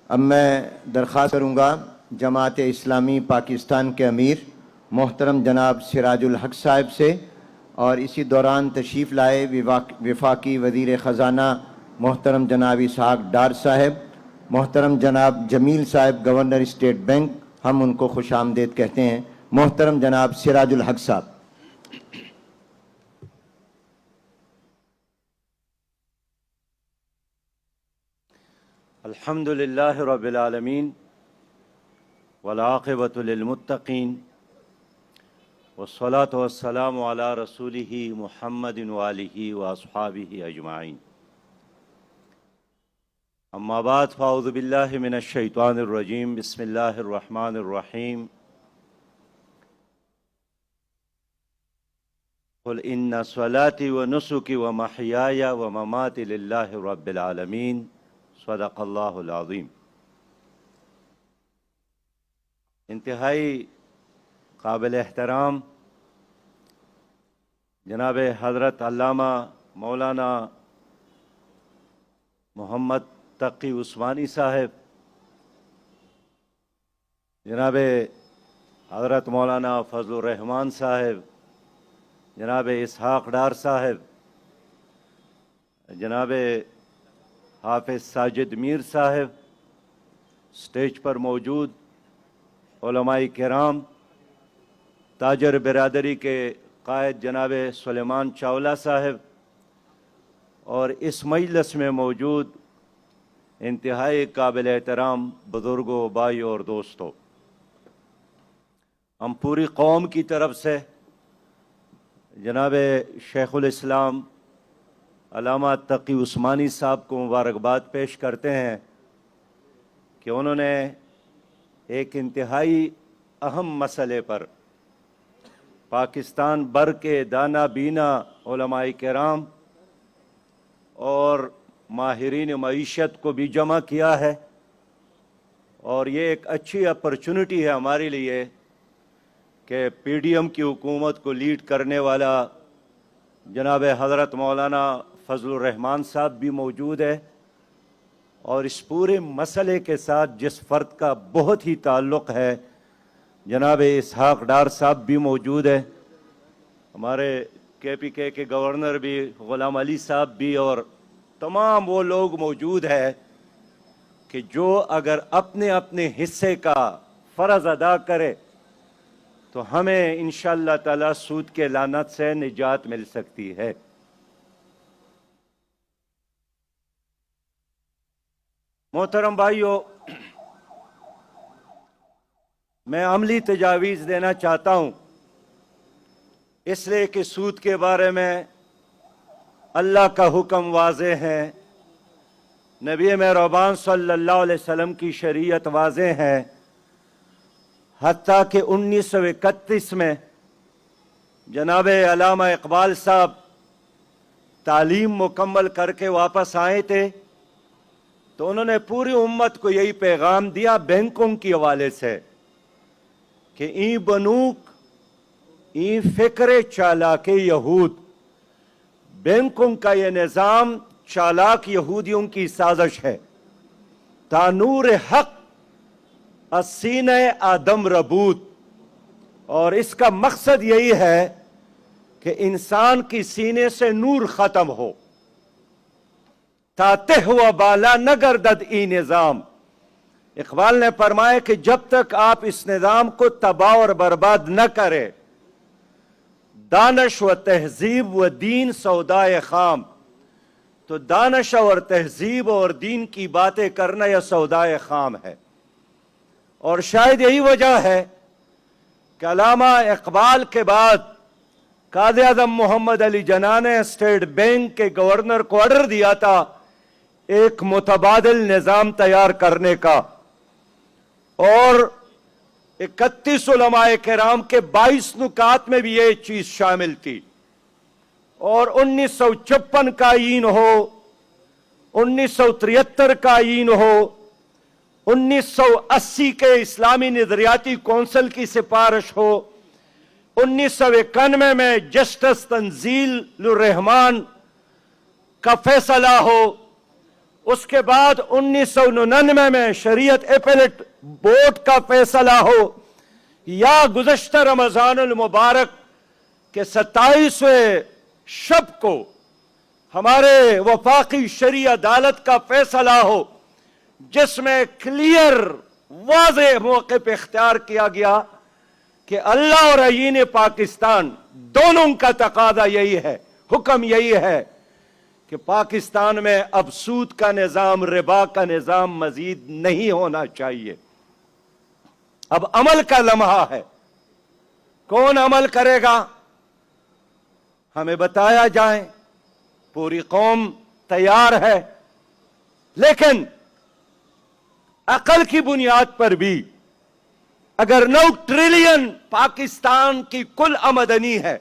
اب میں درخواست کروں گا جماعت اسلامی پاکستان کے امیر محترم جناب سراج الحق صاحب سے، اور اسی دوران تشریف لائے وفاقی وزیر خزانہ محترم جناب اسحاق ڈار صاحب، محترم جناب جمیل صاحب گورنر اسٹیٹ بینک، ہم ان کو خوش آمدید کہتے ہیں۔ محترم جناب سراج الحق صاحب۔ الحمد للہ رب العالمین والعاقبۃ للمتقین والصلاة والسلام علی رسولہ محمد وآلہ واصحابہ اجمعین، اما بعد فاعوذ باللہ من الشیطان الرجیم، بسم اللہ الرحمن الرحیم۔ قل ان صلاتي ونسكي ومحياي ومماتي لله رب العالمین، صدق اللہ العظیم۔ انتہائی قابل احترام جناب حضرت علامہ مولانا محمد تقی عثمانی صاحب، جناب حضرت مولانا فضل الرحمان صاحب، جناب اسحاق ڈار صاحب، جناب حافظ ساجد میر صاحب، سٹیج پر موجود علماء کرام، تاجر برادری کے قائد جناب سلیمان چاولہ صاحب، اور اس مجلس میں موجود انتہائی قابل احترام بزرگوں، بھائی اور دوستوں، ہم پوری قوم کی طرف سے جناب شیخ الاسلام علامہ تقی عثمانی صاحب کو مبارکباد پیش کرتے ہیں کہ انہوں نے ایک انتہائی اہم مسئلے پر پاکستان بھر کے دانا بینا علماء کرام اور ماہرین معیشت کو بھی جمع کیا ہے، اور یہ ایک اچھی اپرچونٹی ہے ہمارے لیے کہ پی ڈی ایم کی حکومت کو لیڈ کرنے والا جناب حضرت مولانا فضل الرحمان صاحب بھی موجود ہے، اور اس پورے مسئلے کے ساتھ جس فرد کا بہت ہی تعلق ہے جناب اسحاق ڈار صاحب بھی موجود ہے، ہمارے کے پی کے گورنر بھی غلام علی صاحب بھی، اور تمام وہ لوگ موجود ہیں کہ جو اگر اپنے اپنے حصے کا فرض ادا کرے تو ہمیں انشاءاللہ تعالی سود کے لعنت سے نجات مل سکتی ہے۔ محترم بھائیو، میں عملی تجاویز دینا چاہتا ہوں، اس لیے کہ سود کے بارے میں اللہ کا حکم واضح ہے، نبی مہربان صلی اللہ علیہ وسلم کی شریعت واضح ہے، حتیٰ کہ 1931 میں جناب علامہ اقبال صاحب تعلیم مکمل کر کے واپس آئے تھے تو انہوں نے پوری امت کو یہی پیغام دیا بینکوں کی حوالے سے کہ این بنوک این فکر چالاک یہود، بینکوں کا یہ نظام چالاک یہودیوں کی سازش ہے، تا نور حق السینہ آدم ربوت، اور اس کا مقصد یہی ہے کہ انسان کی سینے سے نور ختم ہو، تا تہ و بالا نہ گردد ای نظام۔ اقبال نے فرمایا کہ جب تک آپ اس نظام کو تباہ اور برباد نہ کرے، دانش و تہذیب و دین سودائے خام، تو دانش اور تہذیب اور دین کی باتیں کرنا یہ سودائے خام ہے۔ اور شاید یہی وجہ ہے کہ علامہ اقبال کے بعد قائد اعظم محمد علی جناح نے اسٹیٹ بینک کے گورنر کو آرڈر دیا تھا ایک متبادل نظام تیار کرنے کا، اور 31 علماء کرام کے 22 نکات میں بھی یہ چیز شامل تھی، اور 1956 کا آئین ہو، 1973 کا آئین ہو، 1980 کے اسلامی نظریاتی کونسل کی سفارش ہو، 1991 میں جسٹس تنزیل الرحمان کا فیصلہ ہو، उसके बाद 1999 में शरीयत एपेलेट बोर्ड का फैसला हो या गुज़श्ता रमज़ानुल मुबारक के 27वें शब को हमारे वफाकी शरी अदालत का फैसला हो, जिसमें क्लियर वाज़ेह मौके पे इख्तियार किया गया कि अल्लाह और आईन पाकिस्तान दोनों का तकादा यही है, हुक्म यही है कि पाकिस्तान में अब सूद का निजाम, रिबा का निजाम मजीद नहीं होना चाहिए। अब अमल का लम्हा है। कौन अमल करेगा? हमें बताया जाए। पूरी कौम तैयार है, लेकिन अकल की बुनियाद पर भी अगर 9 ट्रिलियन पाकिस्तान की कुल आमदनी है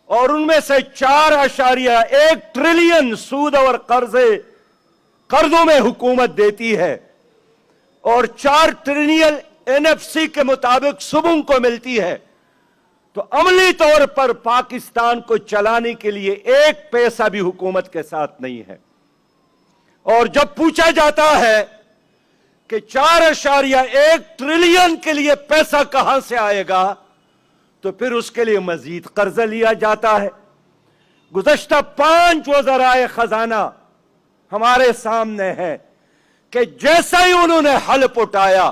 और उनमें से 4.1 ट्रिलियन सूद और कर्जों में हुकूमत देती है और 4 ट्रिलियन NFC के मुताबिक सुबह को मिलती है, तो अमली तौर पर पाकिस्तान को चलाने के लिए एक पैसा भी हुकूमत के साथ नहीं है। और जब पूछा जाता है कि 4.1 ट्रिलियन के लिए पैसा कहां से आएगा, तो फिर उसके लिए मजीद कर्जा लिया जाता है। गुज़श्ता 5 वज़राए खजाना हमारे सामने है कि जैसा ही उन्होंने हल्फ उठाया,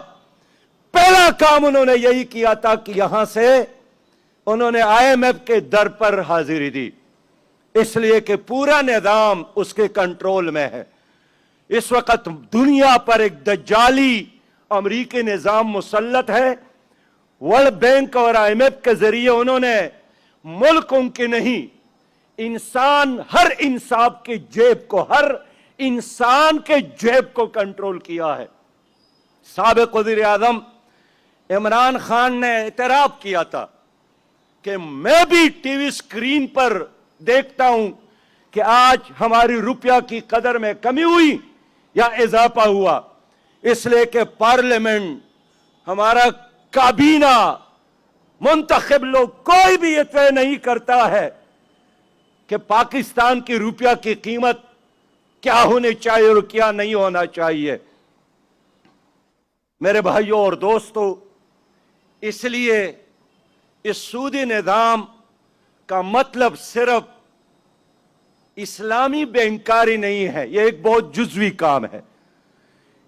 पहला काम उन्होंने यही किया था कि यहां से उन्होंने IMF के दर पर हाजिरी दी, इसलिए कि पूरा निजाम उसके कंट्रोल में है। इस वक्त दुनिया पर एक दज्जाली अमरीकी निजाम मुसल्लत है। वर्ल्ड बैंक और IMF के जरिए उन्होंने मुल्कों के नहीं, इंसान, हर इंसान के जेब को, हर इंसान के जेब को कंट्रोल किया है। साबिक वज़ीर आज़म इमरान खान ने इतराफ किया था कि मैं भी टीवी स्क्रीन पर देखता हूं कि आज हमारी रुपया की कदर में कमी हुई या इजाफा हुआ, इसलिए कि पार्लियामेंट, हमारा काबीना, मुंतखब लोग, कोई भी ये तय नहीं करता है कि पाकिस्तान की रुपया की कीमत क्या होनी चाहिए और क्या नहीं होना चाहिए। मेरे भाइयों और दोस्तों, इसलिए इस सूदी निजाम का मतलब सिर्फ इस्लामी बैंकारी नहीं है, यह एक बहुत जुज़वी काम है।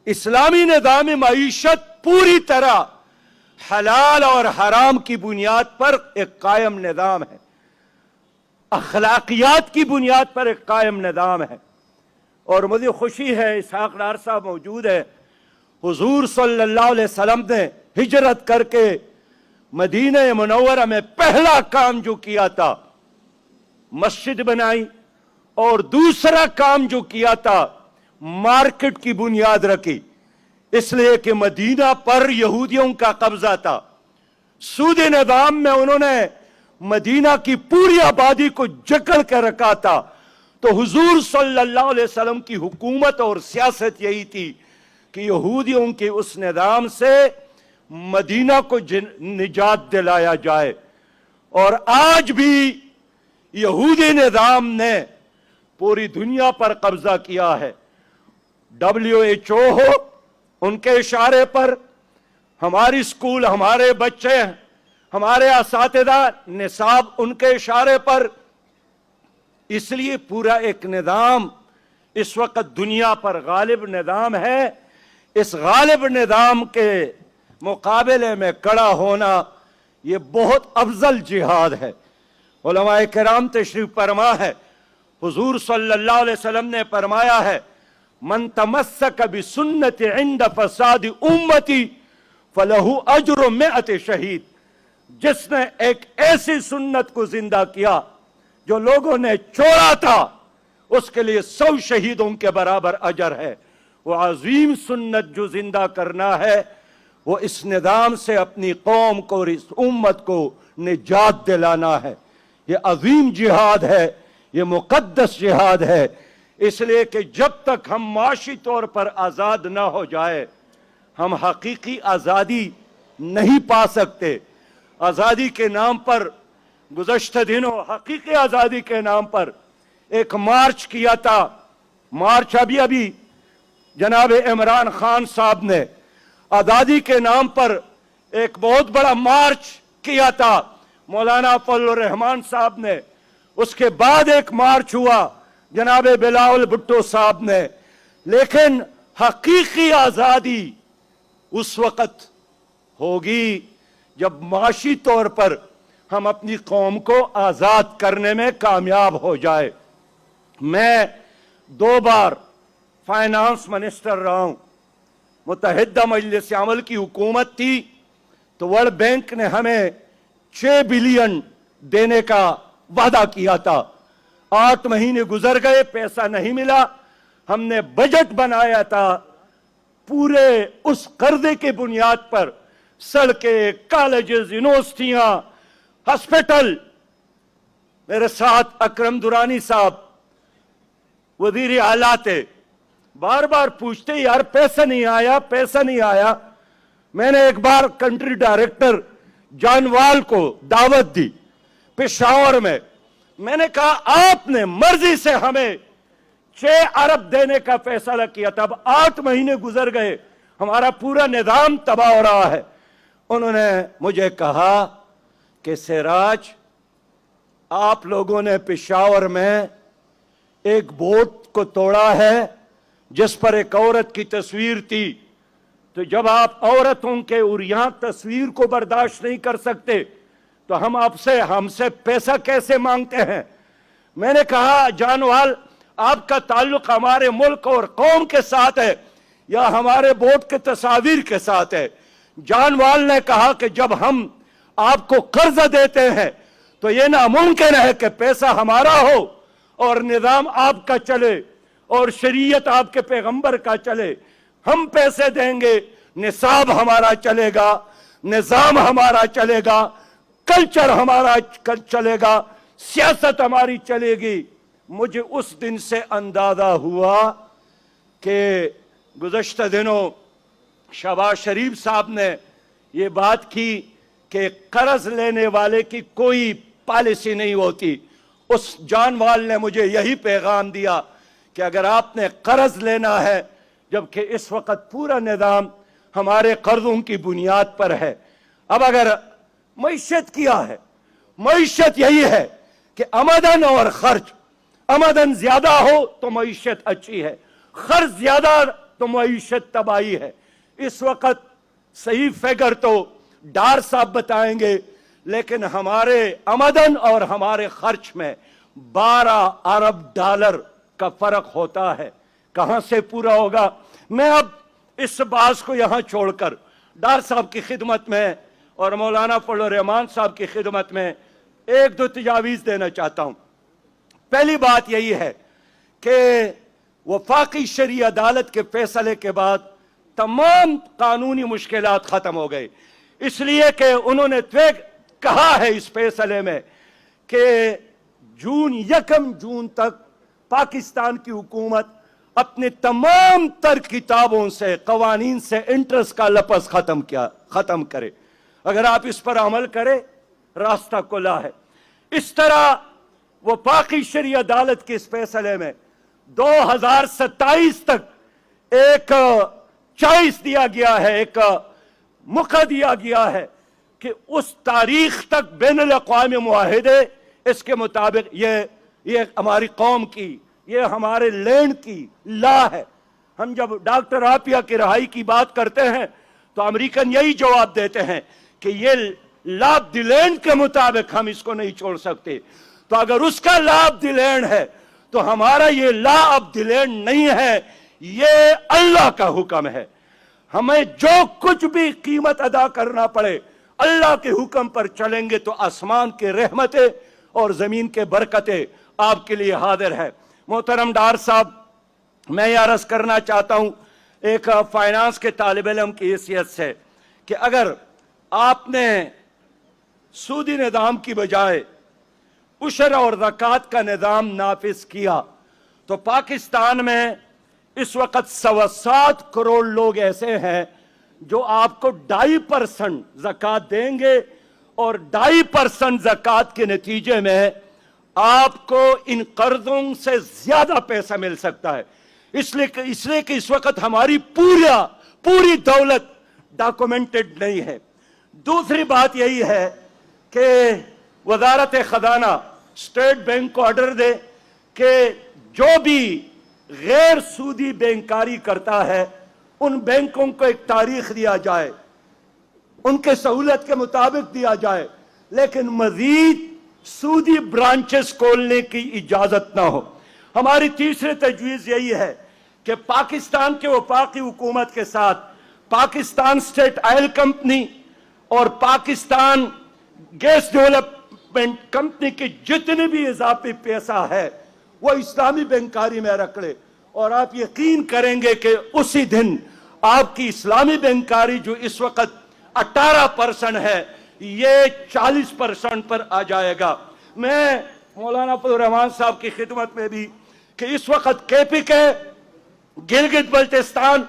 इस्लामी निजाम मईशत पूरी तरह हलाल और हराम की बुनियाद पर एक कायम निजाम है, अखलाकियात की बुनियाद पर एक कायम निजाम है। और मुझे खुशी है इसहाक डार साहब मौजूद है। हुजूर सल्लल्लाहु अलैहि वसल्लम ने हिजरत करके मदीना मुनव्वरा में पहला काम जो किया था, मस्जिद बनाई, और दूसरा काम जो किया था, मार्केट की बुनियाद रखी, इसलिए कि मदीना पर यहूदियों का कब्जा था। सूदी निजाम में उन्होंने मदीना की पूरी आबादी को जकड़ कर रखा था। तो हुजूर सल्लल्लाहु अलैहि वसल्लम की हुकूमत और सियासत यही थी कि यहूदियों के उस निजाम से मदीना को निजात दिलाया जाए। और आज भी यहूदी निजाम ने पूरी दुनिया पर कब्जा किया है। WHO हो, उनके इशारे पर हमारी स्कूल, हमारे बच्चे, हमारे असातिज़ा, निसाब उनके इशारे पर, इसलिए पूरा एक निजाम इस वक्त दुनिया पर गालिब निजाम है। इस गालिब निजाम के मुकाबले में खड़ा होना ये बहुत अफजल जिहाद है। उलमाए किराम तशरीफ फरमा है, हुजूर सल्लल्लाहु अलैहि वसल्लम ने फरमाया है, मन तमस्सक बिसुन्नति इंद फसाद उम्मती फलहु अज्र मिअत शहीद। जिसने एक ऐसी सुन्नत को जिंदा किया जो लोगों ने छोड़ा था, उसके लिए 100 शहीदों के बराबर अजर है। वो अजीम सुन्नत जो जिंदा करना है, वो इस निजाम से अपनी कौम को और इस उम्मत को निजात दिलाना है। ये अजीम जिहाद है, ये मुकद्दस जिहाद है। इसलिए कि जब तक हम माशी तौर पर आज़ाद ना हो जाए, हम हकीकी आज़ादी नहीं पा सकते। आज़ादी के नाम पर गुज़श्ता दिनों हकीकी आज़ादी के नाम पर एक मार्च किया था। मार्च अभी जनाब इमरान खान साहब ने आज़ादी के नाम पर एक बहुत बड़ा मार्च किया था, मौलाना फजलुर रहमान साहब ने, उसके बाद एक मार्च हुआ जनाब बिलावल भुट्टो साहब ने, लेकिन हकीकी आज़ादी उस वक़्त होगी जब माशी तौर पर हम अपनी कौम को आज़ाद करने में कामयाब हो जाए। मैं 2 बार फाइनेंस मिनिस्टर रहा हूं। मुत्तहिदा मजलिस अमल की हुकूमत थी तो वर्ल्ड बैंक ने हमें 6 बिलियन देने का वादा किया था। 8 महीने गुजर गए, पैसा नहीं मिला। हमने बजट बनाया था, पूरे उस कर्जे के बुनियाद पर सड़कें, कॉलेजेस, यूनिवर्सिटियां, हॉस्पिटल। मेरे साथ अकरम दुरानी साहब वजीर आला थे, बार बार पूछते यार पैसा नहीं आया, पैसा नहीं आया। मैंने एक बार कंट्री डायरेक्टर जानवाल को दावत दी पेशावर में। मैंने कहा आपने मर्जी से हमें 6 अरब देने का फैसला किया था, अब 8 महीने गुजर गए, हमारा पूरा निजाम तबाह हो रहा है। उन्होंने मुझे कहा कि सिराज, आप लोगों ने पेशावर में एक बोट को तोड़ा है जिस पर एक औरत की तस्वीर थी, तो जब आप औरतों के उरियां तस्वीर को बर्दाश्त नहीं कर सकते तो हम हमसे पैसा कैसे मांगते हैं। मैंने कहा जानवाल, आपका ताल्लुक हमारे मुल्क और कौम के साथ है या हमारे बोट के तस्वीर के साथ है। जानवाल ने कहा कि जब हम आपको कर्ज देते हैं तो यह नामुमकिन है कि पैसा हमारा हो और निजाम आपका चले और शरीयत आपके पैगंबर का चले। हम पैसे देंगे, निसाब हमारा चलेगा, निजाम हमारा चलेगा, कल्चर हमारा चलेगा, सियासत हमारी चलेगी। मुझे उस दिन से अंदाजा हुआ कि गुज़श्ता दिनों शहबाज शरीफ साहब ने ये बात की कि कर्ज लेने वाले की कोई पॉलिसी नहीं होती। उस जानवाल ने मुझे यही पैगाम दिया कि अगर आपने कर्ज लेना है, जबकि इस वक्त पूरा निजाम हमारे कर्जों की बुनियाद पर है। अब अगर मईशत किया है, मईशत यही है कि आमदन और खर्च, आमदन ज्यादा हो तो मईशत अच्छी है, खर्च ज्यादा तो मईशत तबाही है। इस वक्त सही फिगर तो डार साहब बताएंगे, लेकिन हमारे आमदन और हमारे खर्च में 12 अरब डॉलर का फर्क होता है। कहां से पूरा होगा। मैं अब इस बात को यहां छोड़कर डार साहब की खिदमत में और मौलाना फजलुर रहमान साहब की खिदमत में 1-2 तजावीज देना चाहता हूं। पहली बात यही है कि वफाकी शरई अदालत के फैसले के बाद तमाम कानूनी मुश्किलात खत्म हो गई, इसलिए कि उन्होंने तय कहा है इस फैसले में कि 1 जून तक पाकिस्तान की हुकूमत अपने तमाम तर किताबों से, कवानीन से इंटरेस्ट का लफ्ज़ खत्म करे। अगर आप इस पर अमल करें, रास्ता खुला है। इस तरह वफाकी शरई अदालत के इस फैसले में 2027 तक एक चॉइस दिया गया है, एक मौका दिया गया है कि उस तारीख तक बैनुल अक़वामी मुआहिदे, इसके मुताबिक ये हमारी कौम की, ये हमारे लैंड की लॉ है। हम जब डॉक्टर आपिया की रिहाई की बात करते हैं तो अमेरिकन यही जवाब देते हैं कि ये लॉ ऑफ द लैंड के मुताबिक हम इसको नहीं छोड़ सकते। तो अगर उसका लॉ ऑफ द लैंड है तो हमारा ये लॉ ऑफ द लैंड नहीं है, ये अल्लाह का हुक्म है। हमें जो कुछ भी कीमत अदा करना पड़े, अल्लाह के हुक्म पर चलेंगे तो आसमान के रहमतें और जमीन के बरकतें आपके लिए हाजिर है। मोहतरम डार साहब, मैं ये अर्ज करना चाहता हूं एक फाइनेंस के तालिब इल्म की हैसियत से कि अगर आपने सूदी निज़ाम की बजाय उशर और ज़कात का निज़ाम नाफिज किया तो पाकिस्तान में इस वक्त 7.25 करोड़ लोग ऐसे हैं जो आपको 2.5% ज़कात देंगे और 2.5% ज़कात के नतीजे में आपको इन कर्जों से ज्यादा पैसा मिल सकता है। इसलिए कि इस वक्त हमारी पूरी दौलत डॉक्यूमेंटेड नहीं है। दूसरी बात यही है कि वजारत खजाना स्टेट बैंक को ऑर्डर दे कि जो भी गैर सूदी बैंकारी करता है उन बैंकों को एक तारीख दिया जाए, उनके सहूलत के मुताबिक दिया जाए, लेकिन मजीद सूदी ब्रांचेस खोलने की इजाजत ना हो। हमारी तीसरी तजवीज यही है कि पाकिस्तान के वफाकी हुकूमत के साथ पाकिस्तान स्टेट ऑयल कंपनी और पाकिस्तान गैस डेवलपमेंट कंपनी के जितने भी इजाफी पैसा है वो इस्लामी बैंकारी में रख ले, और आप यकीन करेंगे कि उसी दिन आपकी इस्लामी बैंकारी जो इस वक्त 18% है ये 40% पर आ जाएगा। मैं मौलाना फजल रहमान साहब की खिदमत में भी कि इस वक्त केपीके, गिलगित बल्टिस्तान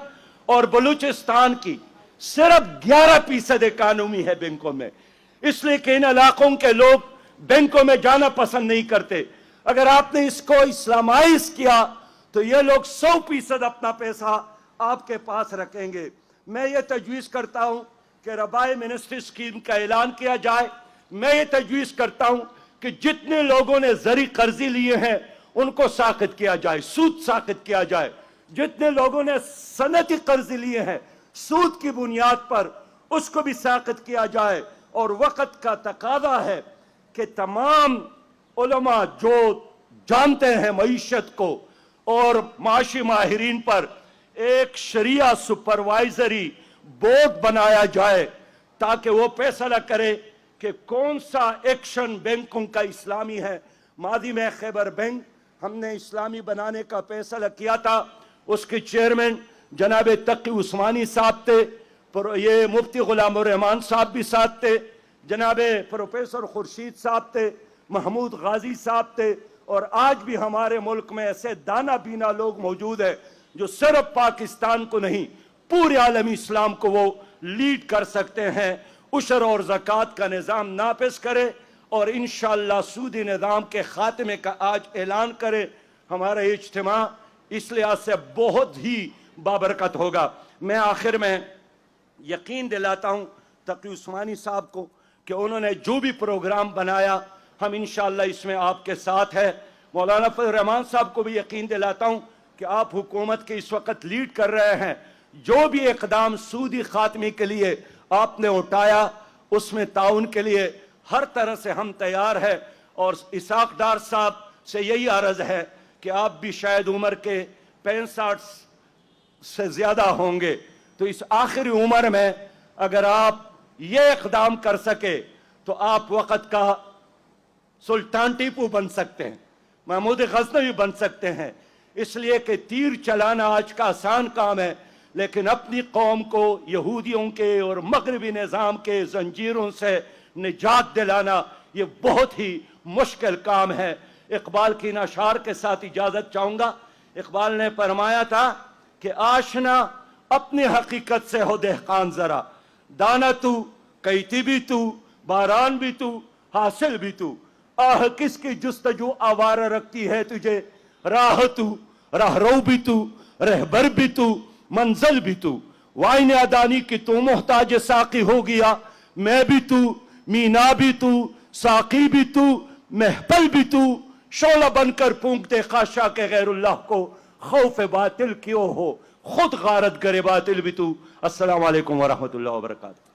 और बलूचिस्तान की सिर्फ 11% इकानमी है बैंकों में, इसलिए कि इन इलाकों के लोग बैंकों में जाना पसंद नहीं करते। अगर आपने इसको इस्लामाइज किया तो ये लोग 100% अपना पैसा आपके पास रखेंगे। मैं ये तजवीज़ करता हूं कि रबाई मिनिस्ट्री स्कीम का ऐलान किया जाए। मैं ये तजवीज़ करता हूं कि जितने लोगों ने जरी कर्जी लिए हैं उनको साकित किया जाए, सूद साकित किया जाए। जितने लोगों ने सनती कर्ज लिए हैं सूद की बुनियाद पर उसको भी साकित किया जाए। और वक्त का तकाजा है कि तमाम उलमा जो जानते हैं मईशत को और माशी माहिरीन पर एक शरिया सुपरवाइजरी बोर्ड बनाया जाए ताकि वो फैसला करे कि कौन सा एक्शन बैंकों का इस्लामी है। मादी में खैबर बैंक हमने इस्लामी बनाने का फैसला किया था, उसके चेयरमैन जनाब तकी उस्मानी साहब थे, ये मुफ्ती गुलाम रहमान साहब भी साथ थे, जनाब प्रोफेसर खुर्शीद साहब थे, महमूद गाजी साहब थे, और आज भी हमारे मुल्क में ऐसे दाना बीना लोग मौजूद हैं जो सिर्फ पाकिस्तान को नहीं पूरे आलमी इस्लाम को वो लीड कर सकते हैं। उशर और ज़कात का निज़ाम नाफिज करे और इंशाअल्लाह सूदी निज़ाम के खात्मे का आज ऐलान करे। हमारा इज्तिमा इस लिहाज से बहुत ही बाबरकत होगा। मैं आखिर में यकीन दिलाता हूँ तकी उस्मानी साहब को कि उन्होंने जो भी प्रोग्राम बनाया हम इंशाअल्लाह इसमें आपके साथ है। मौलाना फजल रहमान साहब को भी यकीन दिलाता हूँ कि आप हुकूमत के इस वक्त लीड कर रहे हैं। जो भी इक़दाम सूदी खात्मे के लिए आपने उठाया उसमें ताउन के लिए हर तरह से हम तैयार हैं। और इसाक डार साहब से यही अर्ज है कि आप भी शायद उम्र के 65 से ज़्यादा होंगे, तो इस आखिरी उम्र में अगर आप ये इक़दाम कर सके तो आप वक़्त का सुल्तान टीपू बन सकते हैं, महमूद गज़नवी बन सकते हैं। इसलिए कि तीर चलाना आज का आसान काम है, लेकिन अपनी कौम को यहूदियों के और मगरबी निज़ाम के जंजीरों से निजात दिलाना ये बहुत ही मुश्किल काम है। इकबाल की नाशार के साथ इजाज़त चाहूँगा। इकबाल ने फरमाया था कि आशना अपनी हकीकत से हो देहकान ज़रा, दाना तू कैती भी तू, बारान भी तू, हासिल भी तू, आह किसकी जुस्तजू आवारा रखती है तुझे, राह तू राहरो भी तू, रहबर भी तू, मंजिल भी तू, वाइन अदानी की तू मोहताज साकी हो गया, मैं भी तू, मीना भी तू, साकी भी तू, महफल भी तू, शोला बनकर फूंक दे खाशा के गैरुल्लाह को, खौफ बातिल क्यों हो, खुद गारत करे बातिल भी तू। अस्सलाम वालेकुम व रहमतुल्लाहि व बरकातहू।